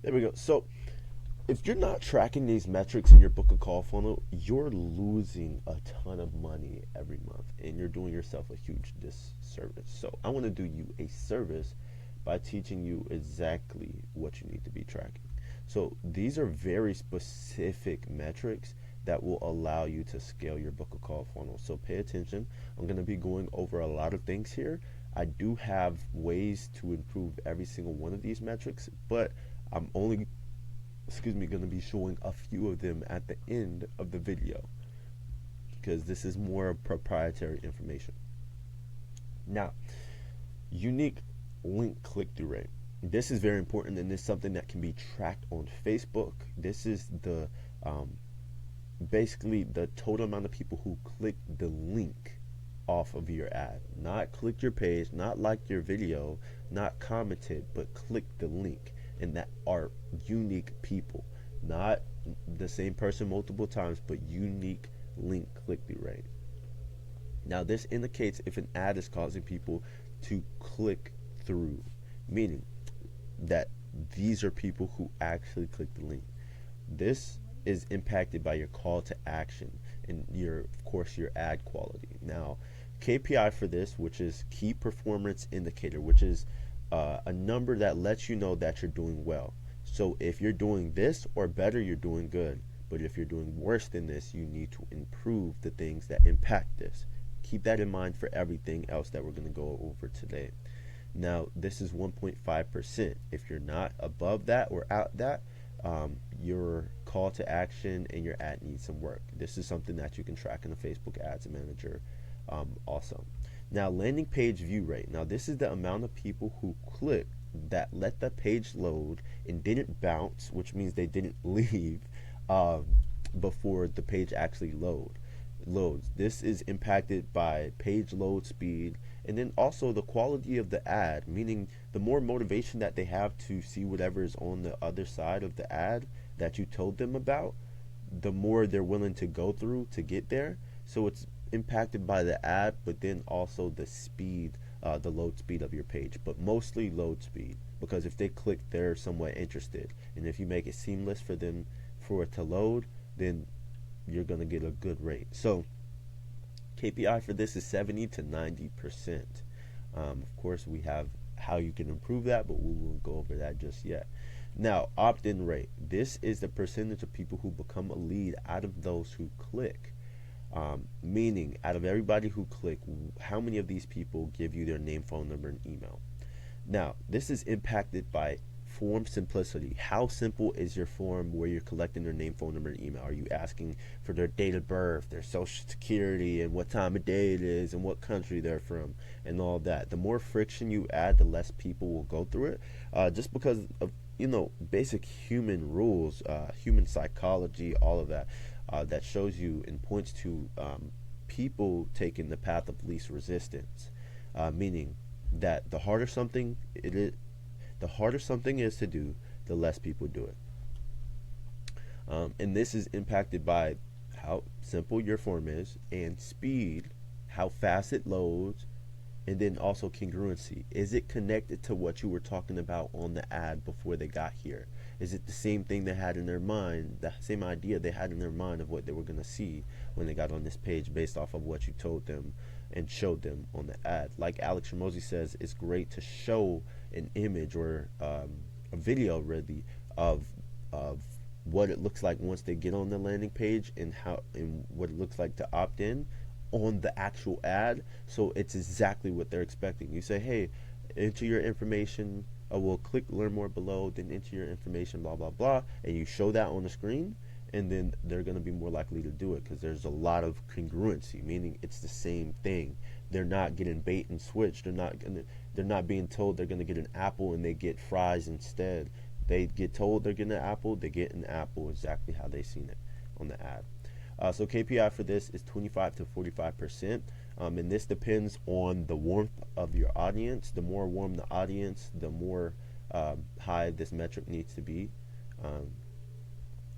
There we go. So if you're not tracking these metrics in your book a call funnel, you're losing a ton of money every month and you're doing yourself a huge disservice. So I want to do you a service by teaching you exactly what you need to be tracking. So these are very specific metrics that will allow you to scale your book a call funnel. So pay attention. I'm going to be going over a lot of things here. I do have ways to improve every single one of these metrics, but I'm only going to be showing a few of them at the end of the video because this is more proprietary information. Now, unique link click-through rate. This is very important, and it's something that can be tracked on Facebook. This is the basically the total amount of people who click the link off of your ad. Not clicked your page, not liked your video, not commented, but clicked the link. And that are unique people, not the same person multiple times, but unique link click-through rate. Now this indicates if an ad is causing people to click through, meaning that these are people who actually click the link. This is impacted by your call to action and of course your ad quality. Now KPI for this, which is key performance indicator, which is a number that lets you know that you're doing well. So if you're doing this or better, you're doing good. But if you're doing worse than this, you need to improve the things that impact this. Keep that in mind for everything else that we're going to go over today. Now, this is 1.5%. If you're not above that or at that, your call to action and your ad needs some work. This is something that you can track in the Facebook Ads Manager also. Now, landing page view rate. Now, this is the amount of people who click that let the page load and didn't bounce, which means they didn't leave before the page actually loads. This is impacted by page load speed and then also the quality of the ad, meaning the more motivation that they have to see whatever is on the other side of the ad that you told them about, the more they're willing to go through to get there. So it's impacted by the ad, but then also the speed, the load speed of your page, but mostly load speed, because if they click, they're somewhat interested, and if you make it seamless for them for it to load, then you're going to get a good rate. So KPI for this is 70 to 90%. Of course, we have how you can improve that, but we won't go over that just yet. Now, opt-in rate. This is the percentage of people who become a lead out of those who click. Meaning, out of everybody who click, how many of these people give you their name, phone number, and email? Now, this is impacted by form simplicity. How simple is your form where you're collecting their name, phone number, and email? Are you asking for their date of birth, their social security, and what time of day it is, and what country they're from, and all that? The more friction you add, the less people will go through it, just because of basic human rules, human psychology, all of that. That shows you and points to people taking the path of least resistance, meaning that the harder something is to do, the less people do it. And this is impacted by how simple your form is and speed, how fast it loads, and then also congruency. Is it connected to what you were talking about on the ad before they got here? Is it the same thing they had in their mind, the same idea they had in their mind of what they were going to see when they got on this page based off of what you told them and showed them on the ad? Like Alex Hermozi says, it's great to show an image or a video really of what it looks like once they get on the landing page and what it looks like to opt in on the actual ad, so it's exactly what they're expecting. You say, hey, enter your information, we'll click learn more below, then enter your information, blah blah blah, and you show that on the screen, and then they're going to be more likely to do it because there's a lot of congruency, meaning it's the same thing. They're not getting bait and switch. They're not being told they're going to get an apple and they get fries instead. They get told they're getting an apple, they get an apple exactly how they seen it on the ad. So KPI for this is 25 to 45%, and this depends on the warmth of your audience. The more warm the audience, the more high this metric needs to be.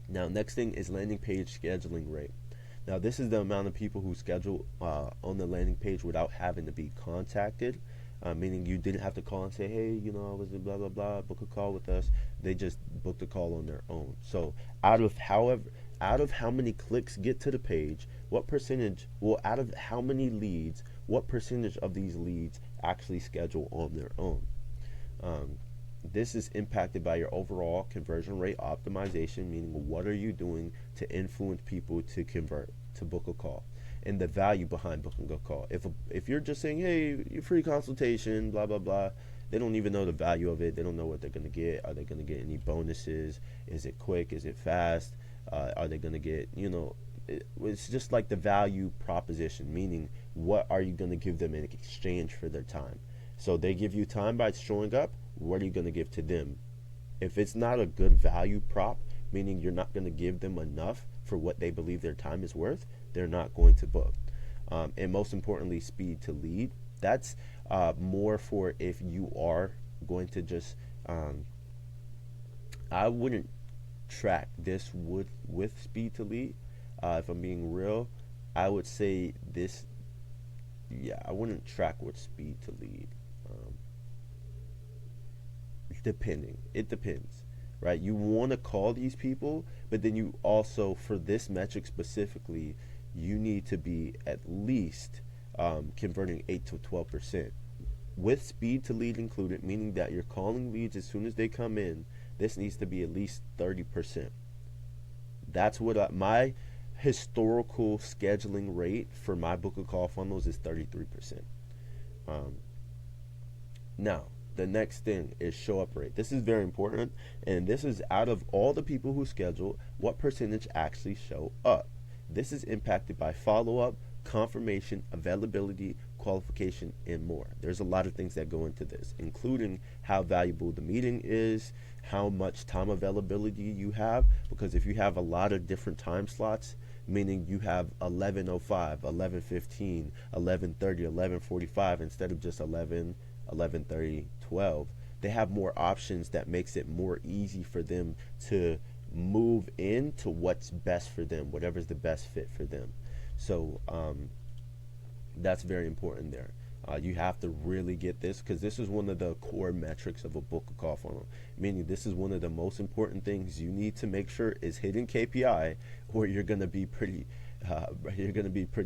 Now, next thing is landing page scheduling rate. Now, this is the amount of people who schedule on the landing page without having to be contacted. meaning you didn't have to call and say, hey, I was in blah blah blah, book a call with us. They just booked a call on their own. So out of how many clicks get to the page, what percentage, well, out of how many leads, what percentage of these leads actually schedule on their own? This is impacted by your overall conversion rate optimization, meaning what are you doing to influence people to convert, to book a call, and the value behind booking a call. If you're just saying, hey, your free consultation, blah blah blah, they don't even know the value of it. They don't know what they're going to get. Are they going to get any bonuses? Is it quick? Is it fast? Are they going to get, it's just like the value proposition, meaning what are you going to give them in exchange for their time? So they give you time by showing up. What are you going to give to them? If it's not a good value prop, meaning you're not going to give them enough for what they believe their time is worth, they're not going to book. And most importantly, speed to lead. That's more for if you are going to just, I wouldn't track this with speed to lead. If I'm being real, I would say this, yeah, I wouldn't track with speed to lead. It depends, right? You want to call these people, but then you also, for this metric specifically, you need to be at least converting 8 to 12% with speed to lead included, meaning that you're calling leads as soon as they come in. This needs to be at least 30%. That's what my historical scheduling rate for my book a call funnels is 33%. Now, the next thing is show up rate. This is very important, and this is out of all the people who schedule, what percentage actually show up. This is impacted by follow-up, confirmation, availability, qualification, and more. There's a lot of things that go into this, including how valuable the meeting is, how much time availability you have, because if you have a lot of different time slots, meaning you have 11:05, 11:15, 11:30, 11:45 instead of just 11, 11:30, 12, they have more options that makes it more easy for them to move into what's best for them, whatever's the best fit for them. So that's very important there. You have to really get this, because this is one of the core metrics of a book a call funnel, meaning this is one of the most important things you need to make sure is hitting KPI, or you're going to be pretty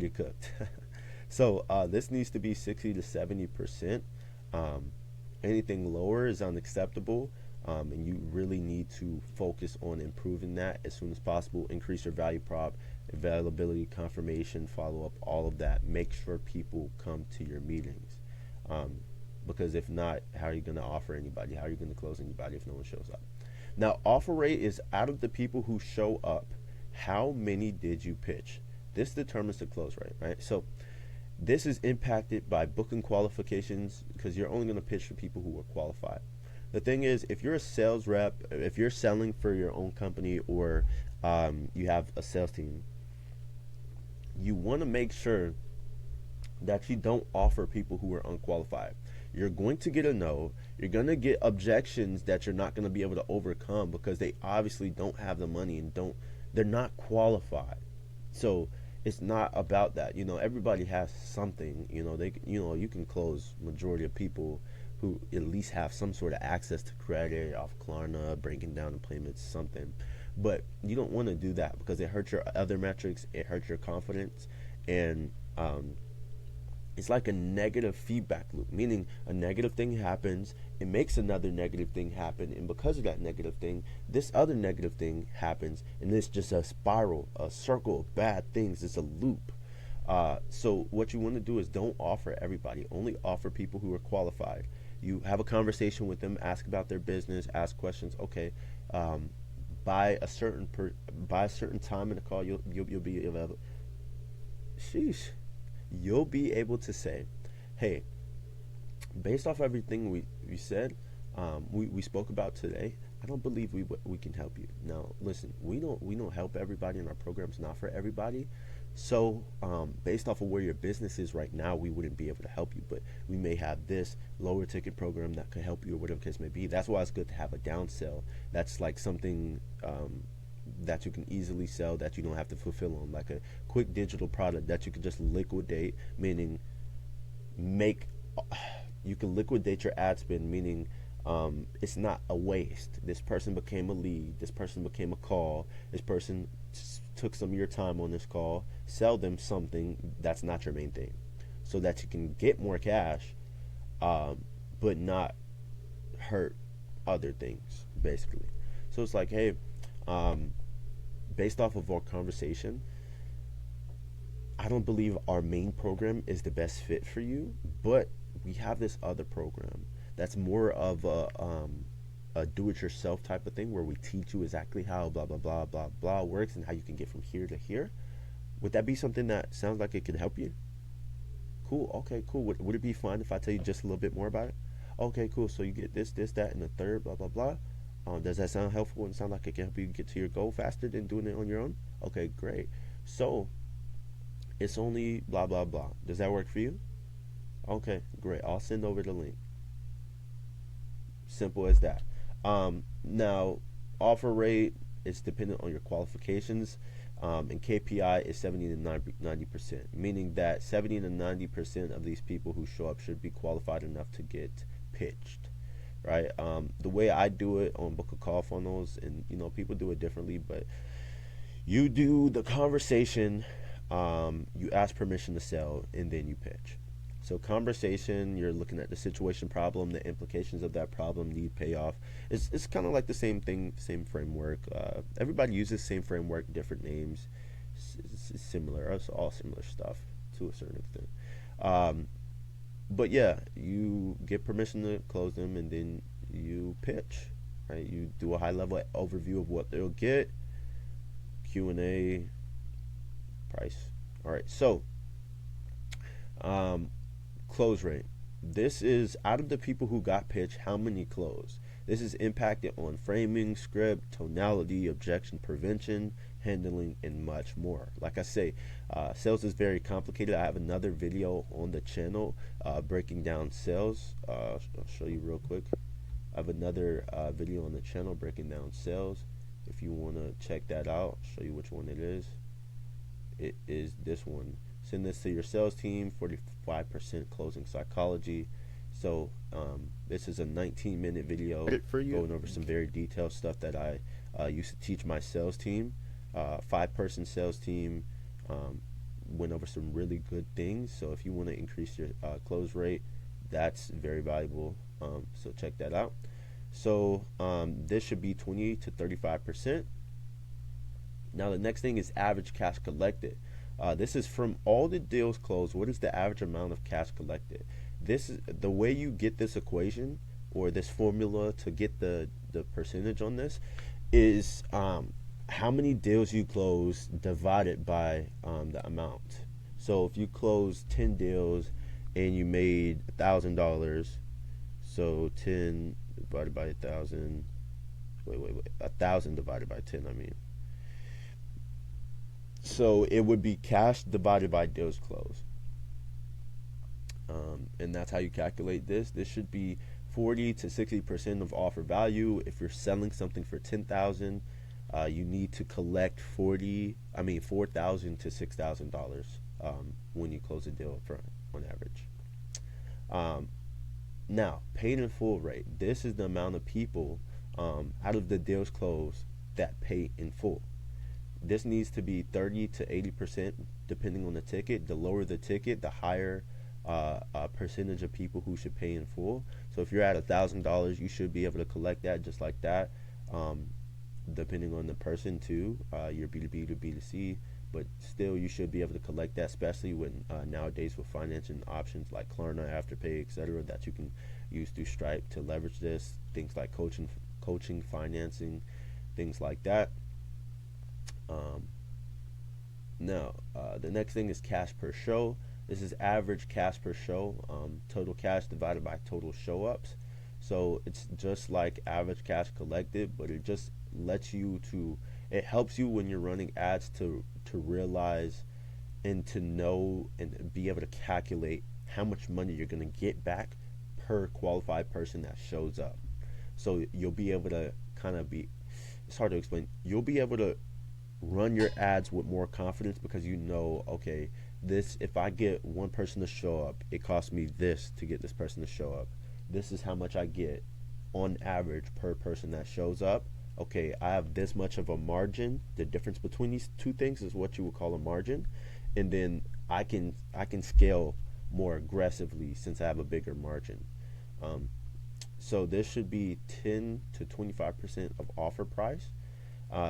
cooked. So this needs to be 60 to 70%. Anything lower is unacceptable, and you really need to focus on improving that as soon as possible. Increase your value prop, availability, confirmation, follow-up, all of that. Make sure people come to your meetings, because if not, how are you going to offer anybody? How are you going to close anybody if no one shows up? Now, offer rate is out of the people who show up, how many did you pitch? This determines the close rate, right? So this is impacted by booking qualifications, because you're only going to pitch to people who are qualified. The thing is, if you're a sales rep, if you're selling for your own company, or you have a sales team, you want to make sure that you don't offer people who are unqualified. You're going to get a no. You're going to get objections that you're not going to be able to overcome, because they obviously don't have the money and they're not qualified. So it's not about that. Everybody has something. You can close majority of people who at least have some sort of access to credit off Klarna, breaking down the payments, something. But you don't want to do that, because it hurts your other metrics, it hurts your confidence, and it's like a negative feedback loop, meaning a negative thing happens, it makes another negative thing happen, and because of that negative thing, this other negative thing happens, and it's just a spiral, a circle of bad things. It's a loop. So what you want to do is don't offer everybody, only offer people who are qualified. You have a conversation with them, ask about their business, ask questions. Okay, by a certain time in the call, you'll be available. Sheesh. You'll be able to say, hey, based off everything we said, we spoke about today, I don't believe we can help you. Now, listen, we don't help everybody, and our program's not for everybody. So based off of where your business is right now, we wouldn't be able to help you, but we may have this lower ticket program that could help you, or whatever the case may be. That's why it's good to have a downsell. That's like something that you can easily sell, that you don't have to fulfill on, like a quick digital product that you can just liquidate, meaning make You can liquidate your ad spend, meaning it's not a waste. This person became a lead. This person became a call. This person took some of your time on this call. Sell them something that's not your main thing, so that you can get more cash, but not hurt other things, basically. So it's like, hey, based off of our conversation, I don't believe our main program is the best fit for you, but we have this other program that's more of a do-it-yourself type of thing, where we teach you exactly how blah blah blah blah blah works and how you can get from here to here. Would that be something that sounds like it could help you? Cool. Okay, cool. Would it be fine if I tell you just a little bit more about it? Okay, cool. So you get this, that, and the third, blah blah blah. Does that sound helpful and sound like it can help you get to your goal faster than doing it on your own? Okay, great. So it's only blah blah blah. Does that work for you? Okay, great. I'll send over the link. Simple as that. Now, offer rate is dependent on your qualifications, and KPI is 70 to 90%, meaning that 70 to 90% of these people who show up should be qualified enough to get pitched, right? The way I do it on Book a Call funnels, and people do it differently, but you do the conversation, you ask permission to sell, and then you pitch. So conversation, you're looking at the situation, problem, the implications of that problem, need, payoff. It's kind of like the same thing, same framework. Everybody uses the same framework, different names. It's similar. It's all similar stuff to a certain extent. But yeah, you get permission to close them, and then you pitch. Right? You do a high-level overview of what they'll get, Q&A, price. All right, so close rate. This is out of the people who got pitched, how many closed. This is impacted on framing, script, tonality, objection prevention, handling, and much more. Like I say, sales is very complicated. I have another video on the channel breaking down sales. I'll show you real quick. I have another video on the channel breaking down sales. If you want to check that out, I'll show you which one it is. It is this one. Send this to your sales team, 45% closing psychology. So this is a 19-minute video going over some very detailed stuff that I used to teach my sales team. 5-person sales team, went over some really good things. So if you want to increase your close rate, that's very valuable. So check that out. So this should be 20 to 35%. Now the next thing is average cash collected. This is from all the deals closed. What is the average amount of cash collected? This is the way you get this equation, or this formula to get the percentage on this, is how many deals you close divided by the amount. So if you close 10 deals and you made $1,000, so 10 divided by 1,000. Wait. 1,000 divided by 10. I mean. So it would be cash divided by deals closed. And that's how you calculate this. This should be 40 to 60% of offer value. If you're selling something for $10,000, you need to collect $4,000 to $6,000 when you close a deal up front on average. Now, paid in full rate. This is the amount of people out of the deals closed that pay in full. This needs to be 30 to 80% depending on the ticket. The lower the ticket, the higher percentage of people who should pay in full. So if you're at $1,000, you should be able to collect that just like that. Depending on the person too, your B2B to B2C, but still you should be able to collect that, especially when nowadays with financing options like Klarna, Afterpay, etc., that you can use through Stripe to leverage this. Things like coaching, financing, things like that. Now, the next thing is cash per show. This is average cash per show, total cash divided by total show ups. So it's just like average cash collected, but it just lets you it helps you when you're running ads to realize and to know and be able to calculate how much money you're going to get back per qualified person that shows up. So you'll be able to it's hard to explain. You'll be able to run your ads with more confidence because you know, okay, this, if I get one person to show up, it costs me this to get this person to show up. This is how much I get on average per person that shows up. Okay, I have this much of a margin. The difference between these two things is what you would call a margin, and then I can scale more aggressively since I have a bigger margin. So this should be 10 to 25% of offer price,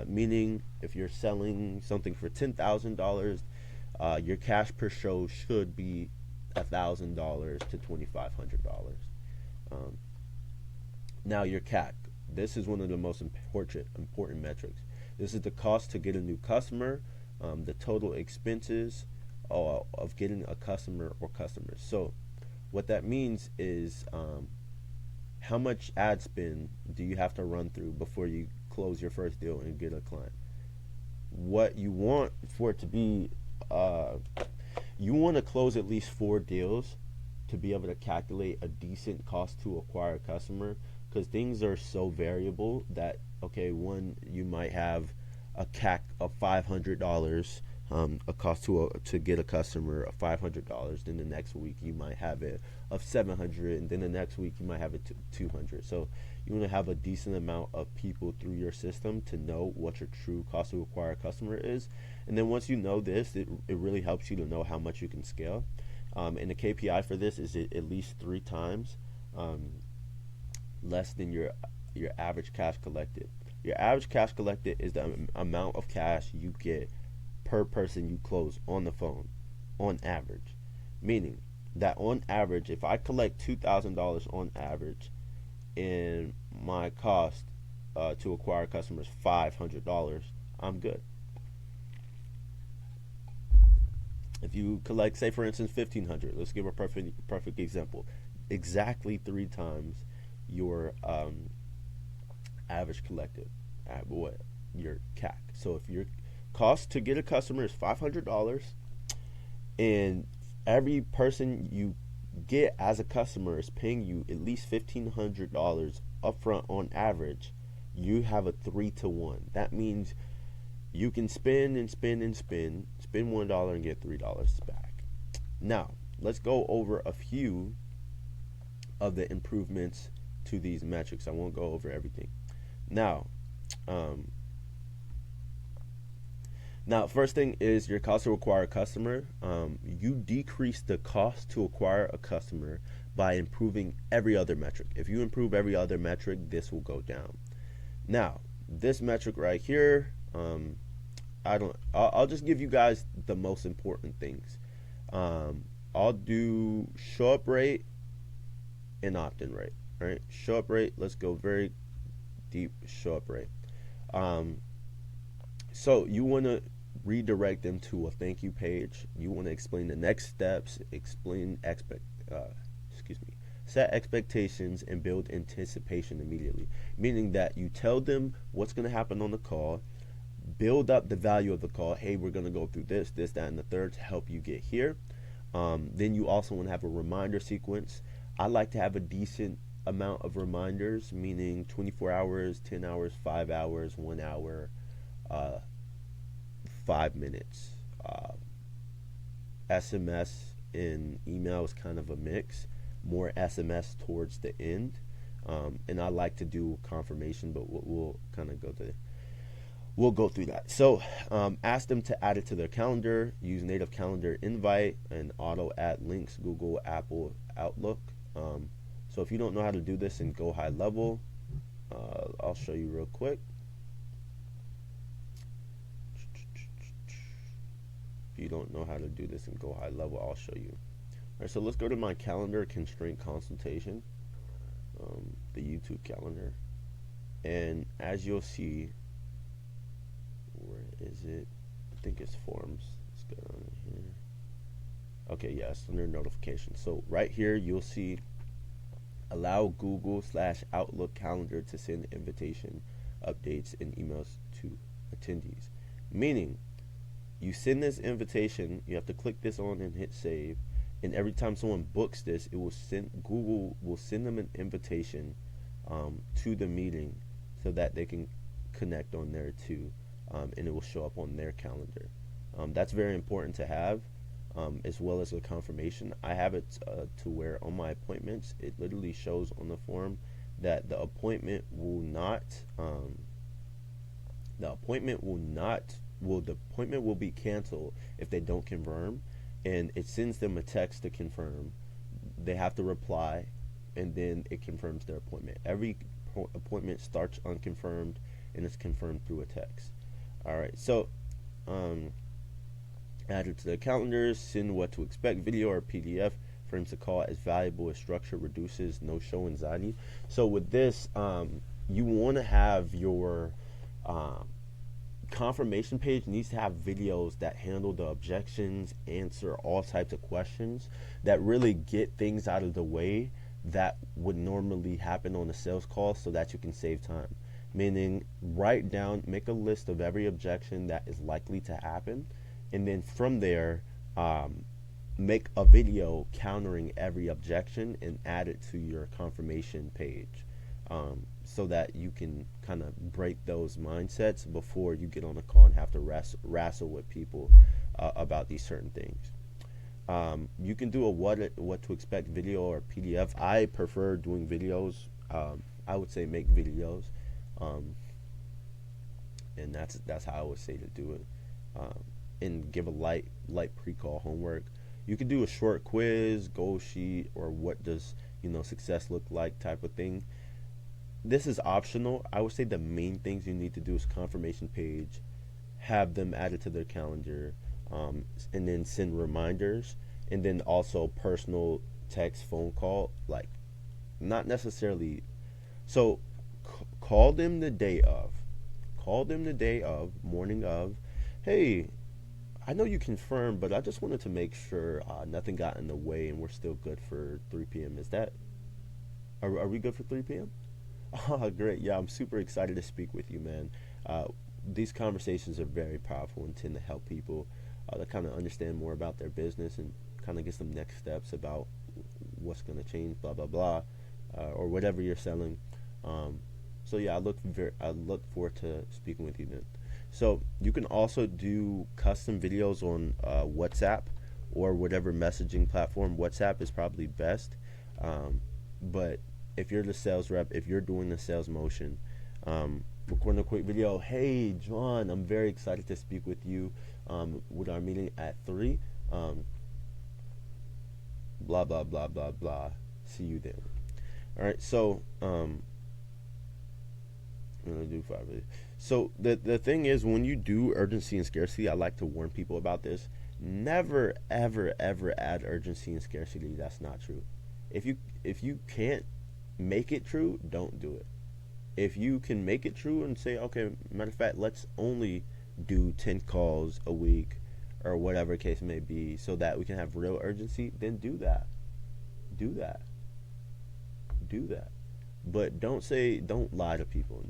meaning if you're selling something for $10,000, your cash per show should be $1,000 to $2,500. Now your CAC. This is one of the most important metrics. This is the cost to get a new customer, the total expenses of getting a customer or customers. So what that means is how much ad spend do you have to run through before you close your first deal and get a client? What you want for it to be, you want to close at least 4 deals to be able to calculate a decent cost to acquire a customer, because things are so variable that, okay, one, you might have a CAC of $500, a cost to get a customer of $500. Then the next week you might have it of $700, and then the next week you might have it to $200. So you want to have a decent amount of people through your system to know what your true cost to acquire a customer is. And then once you know this, it really helps you to know how much you can scale. And the KPI for this is at least 3 times less than your average cash collected. Your average cash collected is the amount of cash you get per person you close on the phone, on average. Meaning that on average, if I collect $2,000 on average, and my cost to acquire customers $500, I'm good. If you collect, say for instance, $1,500, let's give a perfect example. Exactly 3 times your average collected at what your CAC. So if your cost to get a customer is $500, and every person you get as a customer is paying you at least $1,500 upfront on average, you have a 3-to-1. That means you can spend $1 and get $3 back. Now, let's go over a few of the improvements to these metrics. I won't go over everything. Now, first thing is your cost to acquire a customer. You decrease the cost to acquire a customer by improving every other metric. If you improve every other metric, this will go down. Now, this metric right here, I'll just give you guys the most important things. I'll do show up rate and opt-in rate. Right? Show up rate, let's go very deep. Show up rate. So you want to redirect them to a thank you page. You want to explain the next steps, set expectations, and build anticipation immediately. Meaning that you tell them what's going to happen on the call, build up the value of the call. Hey, we're going to go through this, that, and the third to help you get here. Then you also want to have a reminder sequence. I like to have a decent amount of reminders, meaning 24 hours, 10 hours, 5 hours, 1 hour, 5 minutes. SMS and email is kind of a mix, more SMS towards the end, and I like to do confirmation, but we'll kind of we'll go through that. So ask them to add it to their calendar, use native calendar invite and auto add links, Google, Apple, Outlook. So if you don't know how to do this in Go High Level, I'll show you real quick. If you don't know how to do this in Go High Level, I'll show you. All right, so let's go to my calendar, Constraint Consultation, the YouTube calendar. And as you'll see, where is it? I think it's forms. Let's go down here. Okay, yes, under notifications. So right here, you'll see allow Google/Outlook calendar to send invitation updates and emails to attendees. Meaning, you send this invitation, you have to click this on and hit save, and every time someone books this, Google will send them an invitation to the meeting so that they can connect on there too, and it will show up on their calendar. That's very important to have. as well as a confirmation. I have it to where on my appointments, it literally shows on the form that the appointment will be canceled if they don't confirm, and it sends them a text to confirm. They have to reply, and then it confirms their appointment. Every appointment starts unconfirmed and it's confirmed through a text. All right, so add it to the calendars, send what to expect video or PDF, frames the call as valuable as structure reduces no-show anxiety. So with this, you want to have your confirmation page needs to have videos that handle the objections, answer all types of questions, that really get things out of the way that would normally happen on a sales call, so that you can save time. Meaning, write down, make a list of every objection that is likely to happen, and then from there, make a video countering every objection and add it to your confirmation page, so that you can kind of break those mindsets before you get on a call and have to wrestle with people about these certain things. You can do a what to expect video or PDF. I prefer doing videos. I would say make videos, and that's how I would say to do it. And give a light pre-call homework. You could do a short quiz, goal sheet, or what does success look like type of thing. This is optional. I would say the main things you need to do is confirmation page, have them added to their calendar, and then send reminders, and then also personal text, phone call, like not necessarily. So call them the day of, morning of. Hey, I know you confirmed, but I just wanted to make sure nothing got in the way and we're still good for 3 p.m. Are we good for 3 p.m.? Oh, great. Yeah, I'm super excited to speak with you, man. These conversations are very powerful and tend to help people to kind of understand more about their business and kind of get some next steps about what's going to change, blah, blah, blah, or whatever you're selling. So yeah, I look forward to speaking with you then. So you can also do custom videos on WhatsApp or whatever messaging platform. WhatsApp is probably best, but if you're the sales rep, if you're doing the sales motion, recording a quick video. Hey, John, I'm very excited to speak with you with our meeting at 3. Blah, blah, blah, blah, blah. See you then. All right, so I'm going to do 5 videos. So the thing is, when you do urgency and scarcity, I like to warn people about this. Never, ever, ever add urgency and scarcity. That's not true. If you can't make it true, don't do it. If you can make it true and say, okay, matter of fact, let's only do 10 calls a week or whatever case may be so that we can have real urgency, then do that. But don't lie to people.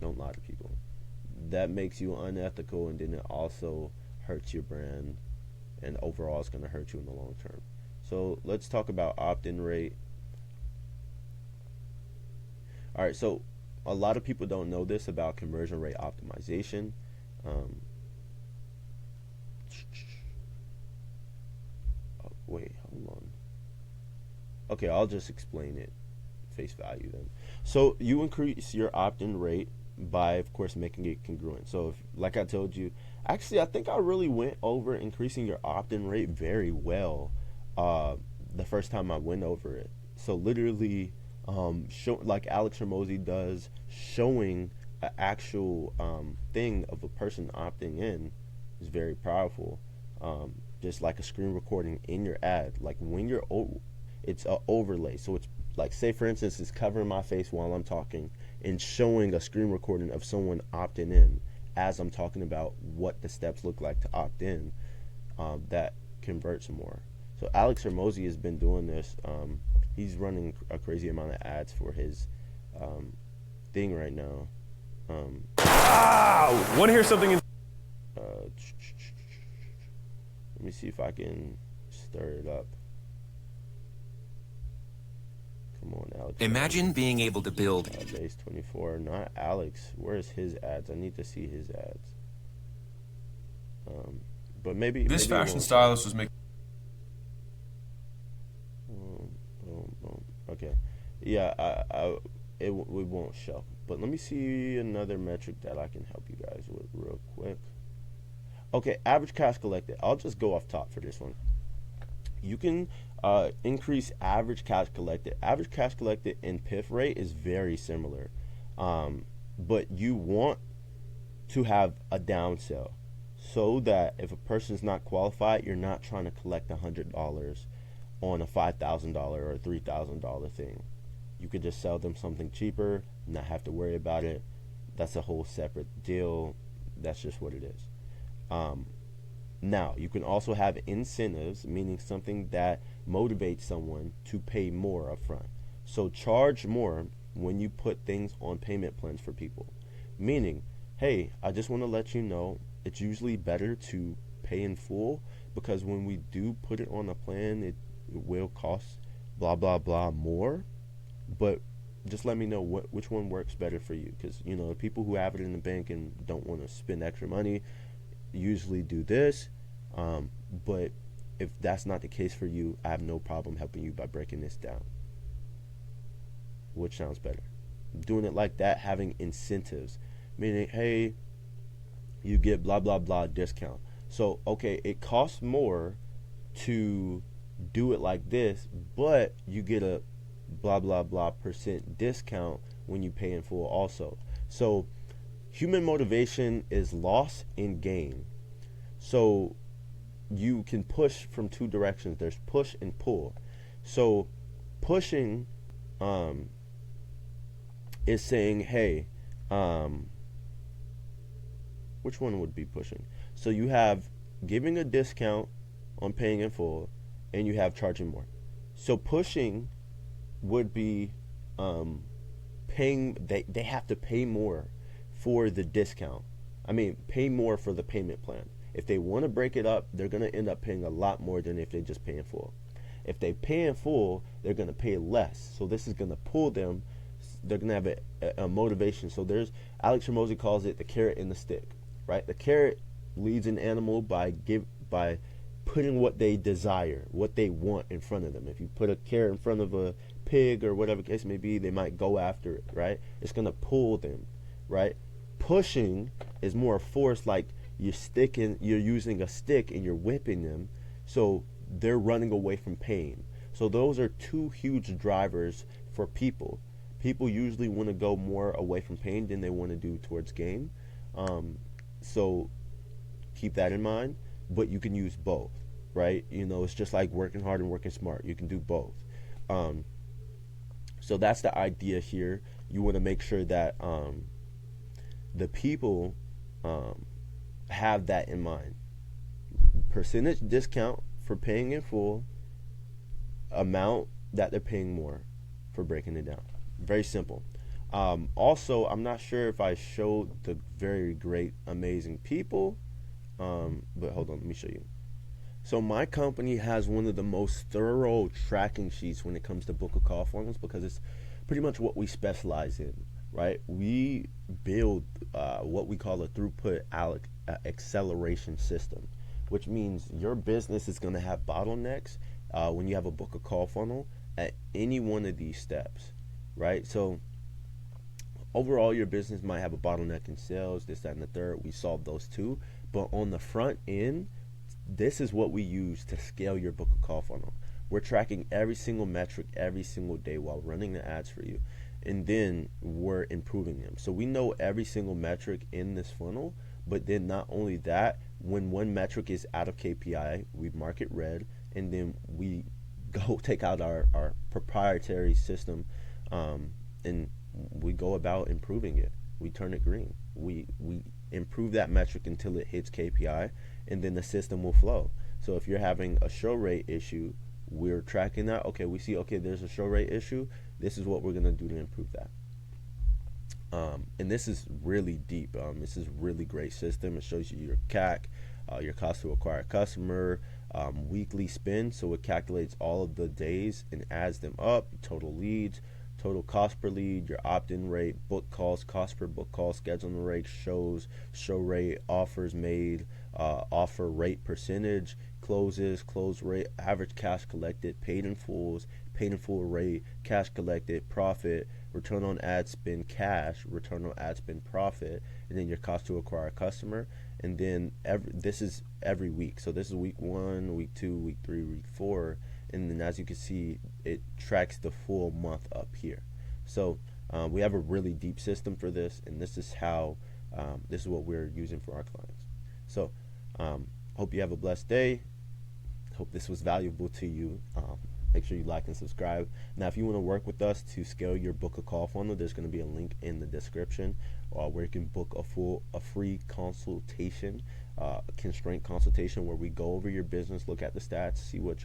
That makes you unethical, and then it also hurts your brand, and overall it's going to hurt you in the long term. So let's talk about opt-in rate. All right, so a lot of people don't know this about conversion rate optimization. Wait, hold on. Okay, I'll just explain it face value then. So you increase your opt-in rate by, of course, making it congruent. So if, like I told you, actually I think I really went over increasing your opt-in rate very well the first time I went over it. So literally like Alex Hermozi does, showing an actual thing of a person opting in is very powerful. Just like a screen recording in your ad, like when you're it's an overlay. So it's like, say for instance, it's covering my face while I'm talking and showing a screen recording of someone opting in as I'm talking about what the steps look like to opt in. That converts more. So Alex Hermozi has been doing this. He's running a crazy amount of ads for his thing right now. Want to hear something? Let me see if I can stir it up. Come on, Alex. Imagine being able to build. Base 24, not Alex. Where's his ads? I need to see his ads. But maybe This fashion stylist was making. yeah, we won't show. But let me see another metric that I can help you guys with real quick. Okay, average cash collected. I'll just go off top for this one. You can increase average cash collected. Average cash collected and PIF rate is very similar, but you want to have a downsell so that if a person's not qualified, you're not trying to collect $100 on a $5,000 or $3,000 thing. You could just sell them something cheaper, not have to worry about it. That's a whole separate deal. That's just what it is. Now, you can also have incentives, meaning something that motivates someone to pay more upfront. So charge more when you put things on payment plans for people. Meaning, hey, I just want to let you know it's usually better to pay in full, because when we do put it on a plan, it will cost blah, blah, blah more. But just let me know which one works better for you, because, you know, people who have it in the bank and don't want to spend extra money usually do this, but if that's not the case for you, I have no problem helping you by breaking this down. Which sounds better? Doing it like that, having incentives, meaning, hey, you get blah blah blah discount. So okay, it costs more to do it like this, but you get a blah blah blah % discount when you pay in full also. So human motivation is loss and gain. So you can push from two directions. There's push and pull. So pushing is saying, hey, which one would be pushing? So you have giving a discount on paying in full, and you have charging more. So pushing would be paying, they have to pay more for the discount. I mean, pay more for the payment plan. If they want to break it up, they're going to end up paying a lot more than if they just pay in full. If they pay in full, they're going to pay less. So this is going to pull them. They're going to have a motivation. So there's, Alex Hermozi calls it the carrot and the stick, right? The carrot leads an animal by putting what they desire, what they want in front of them. If you put a carrot in front of a pig or whatever case may be, they might go after it, right? It's going to pull them, right? Pushing is more force, like you're using a stick and you're whipping them, so they're running away from pain. So those are two huge drivers for people. People usually want to go more away from pain than they want to do towards gain. So keep that in mind, but you can use both, right? You know, it's just like working hard and working smart. You can do both. So that's the idea here. You want to make sure that the people have that in mind. Percentage discount for paying in full, amount that they're paying more for breaking it down. Very simple. Also, I'm not sure if I showed the very great, amazing people, but hold on, let me show you. So my company has one of the most thorough tracking sheets when it comes to book a call funnels, because it's pretty much what we specialize in, right? We build what we call a throughput acceleration system, which means your business is going to have bottlenecks when you have a book a call funnel at any one of these steps, right? So overall, your business might have a bottleneck in sales, this, that, and the third. We solve those too. But on the front end, this is what we use to scale your book a call funnel. We're tracking every single metric every single day while running the ads for you. And then we're improving them. So we know every single metric in this funnel, but then not only that, when one metric is out of KPI, we mark it red, and then we go take out our proprietary system, and we go about improving it. We turn it green. We improve that metric until it hits KPI, and then the system will flow. So if you're having a show rate issue, we're tracking that. Okay, we see, okay, there's a show rate issue. This is what we're going to do to improve that. And this is really deep. This is a really great system. It shows you your CAC, your cost to acquire a customer, weekly spend. So it calculates all of the days and adds them up, total leads, total cost per lead, your opt-in rate, book calls, cost per book call, scheduling rate, shows, show rate, offers made, offer rate percentage, closes, close rate, average cash collected, paid in full rate, cash collected, profit, return on ad spend cash, return on ad spend profit, and then your cost to acquire a customer. And then this is every week. So this is week 1, week 2, week 3, week 4. And then as you can see, it tracks the full month up here. So we have a really deep system for this, and this is how this is what we're using for our clients. So hope you have a blessed day. Hope this was valuable to you. Make sure you like and subscribe. Now, if you want to work with us to scale your book a call funnel, there's going to be a link in the description where you can book a free consultation, constraint consultation, where we go over your business, look at the stats, see what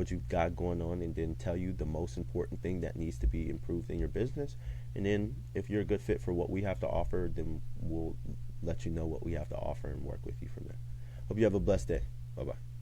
you've got going on, and then tell you the most important thing that needs to be improved in your business. And then if you're a good fit for what we have to offer, then we'll let you know what we have to offer and work with you from there. Hope you have a blessed day. Bye-bye.